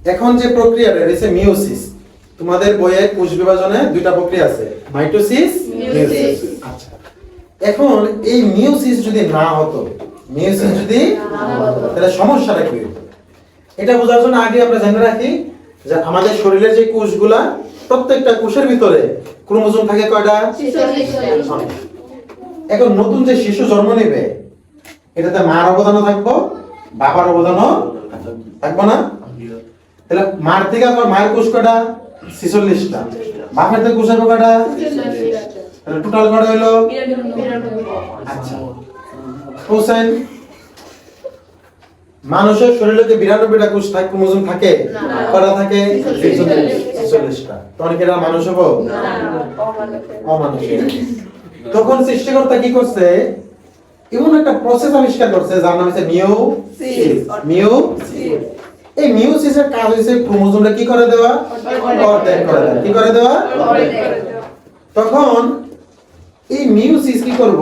এখন যে প্রক্রিয়াটা রয়েছে মিওসিস, তোমাদের বইয়ে কোষ বিভাজনে দুইটা প্রক্রিয়া আছে, মাইটোসিস, মিওসিস। আচ্ছা, এখন এই মিওসিস যদি না হতো, মিওসিস যদি তাহলে সমস্যাটা কি হতো? এটা বোঝার জন্য আগে আমরা জেনে রাখি যে আমাদের শরীরের যে কোষগুলা, প্রত্যেকটা কোষের ভিতরে ক্রোমোজোম থাকে কয়টা? 46টা। এখন নতুন যে শিশু জন্ম নেবে, এটাতে মার অবদানও থাকবো, বাবার অবদানও থাকবো না? তাহলে মার থেকে আবার মায়ের কোষ কয়টা? 46টা। বাপের থেকে কোষ হবে কয়টা? তাহলে টোটাল কয়টা হলো? 92। আচ্ছা, হোসেন, মানুষের শরীরে যে 92টা কোষ থাকে, ক্রোমোজোম থাকে, কয়টা থাকে? 46টা। তখন কি এরা মানুষ হবো? অমানুষ। তখন সৃষ্টিকর্তা কি করছে? এমন একটা প্রসেস আবিষ্কার করছে যার নাম হচ্ছে মিওসিস। মিওসিস, এই মিওসিসের কাজ হচ্ছে ক্রোমোজোমটা কি করে দেওয়া? অর্ধেক করে দেওয়া। কি করে দেওয়া? তখন এই মিওসিস কি করব?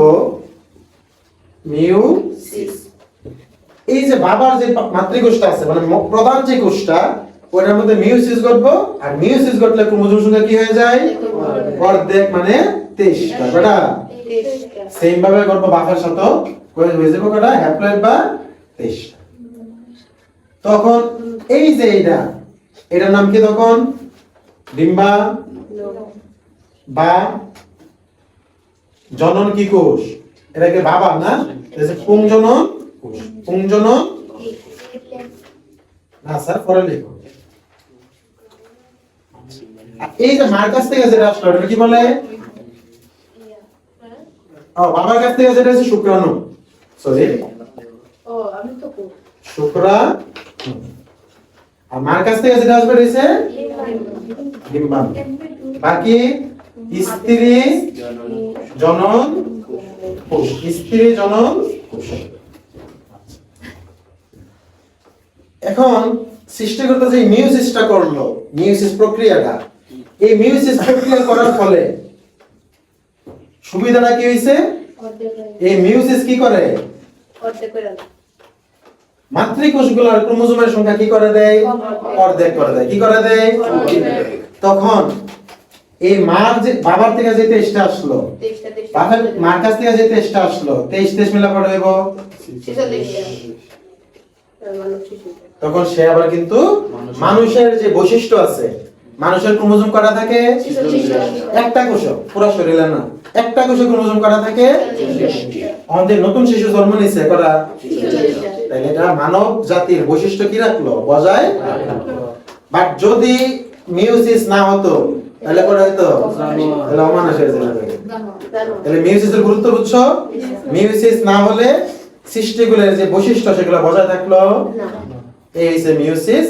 মিওসিস, এই যে বাবার যে মাতৃকোষটা আছে, মানে প্রধান যে কোষটা, ওটার মধ্যে মিওসিস ঘটবো, আর মিওসিস ঘটলে ক্রোমোজোম সংখ্যা কি হয়ে যায়? অর্ধেক, মানে 23টা। কয়টা? সেম ভাবে করব বাবার সাথে, হয়ে যাবে কয়টা? হ্যাপ্লয়েড বা 23টা। তখন এই যে এটার নাম কি তখন? ডিম্বা বা জনন কি কোষ? এটাকে বাবা না, পুংজনন কোষ। পুংজনন না স্যার, পরে লিখো। এই যে মার কাছ থেকে যেটা আসলো, এটা কি বলে? বাবার কাছ থেকে যেটা আছে শুক্রাণু, সরি, শুক্রাণু। আর মার কাছ থেকে যেটা আসবে রয়েছে ডিম্বাণু। বাকি স্ত্রী জনন কোষ, স্ত্রী জনন কোষ। এখন সৃষ্টিকর্তা যে মিওসিসটা করলো, মিওসিস প্রক্রিয়াটা, এই মিওসিস প্রক্রিয়া করার ফলে সুবিধাটা কি হয়েছে? এই মিওসিস কি করে? মাতৃকোষগুলোর ক্রোমোজোমের সংখ্যা কি করে দেয়? অর্ধেক করে দেয়। কি করে দেয়? তখন এই মার যে বাবার থেকে যে 23টা আসলো, বাবার মার কাছ থেকে যে 23টা আসলো, 23 মিলা কত হইব? 46টা। তখন সে আবার কিন্তু মানুষের যে বৈশিষ্ট্য আছে, মানুষের ক্রোমোজোম করা থাকে 46টা। একটা কোষ, পুরো শরীরে না, একটা কোষে ক্রোমোজোম করা থাকে 46টা। আমাদের নতুন শিশু জন্ম নিছে করা 46টা। তাই এটা মানব জাতির বৈশিষ্ট্য কি রাখলো? বজায় রাখলো। বাট যদি মিওসিস না হতো তাহলে পরে হয়তো তাহলে অমানুষ হয়ে যাবে। তাহলে মিওসিসের গুরুত্ব বুঝছো? মিওসিস না হলে সৃষ্টিগুলোর যে বৈশিষ্ট্য সেগুলো বজায় থাকলো না। এই হচ্ছে মিওসিস।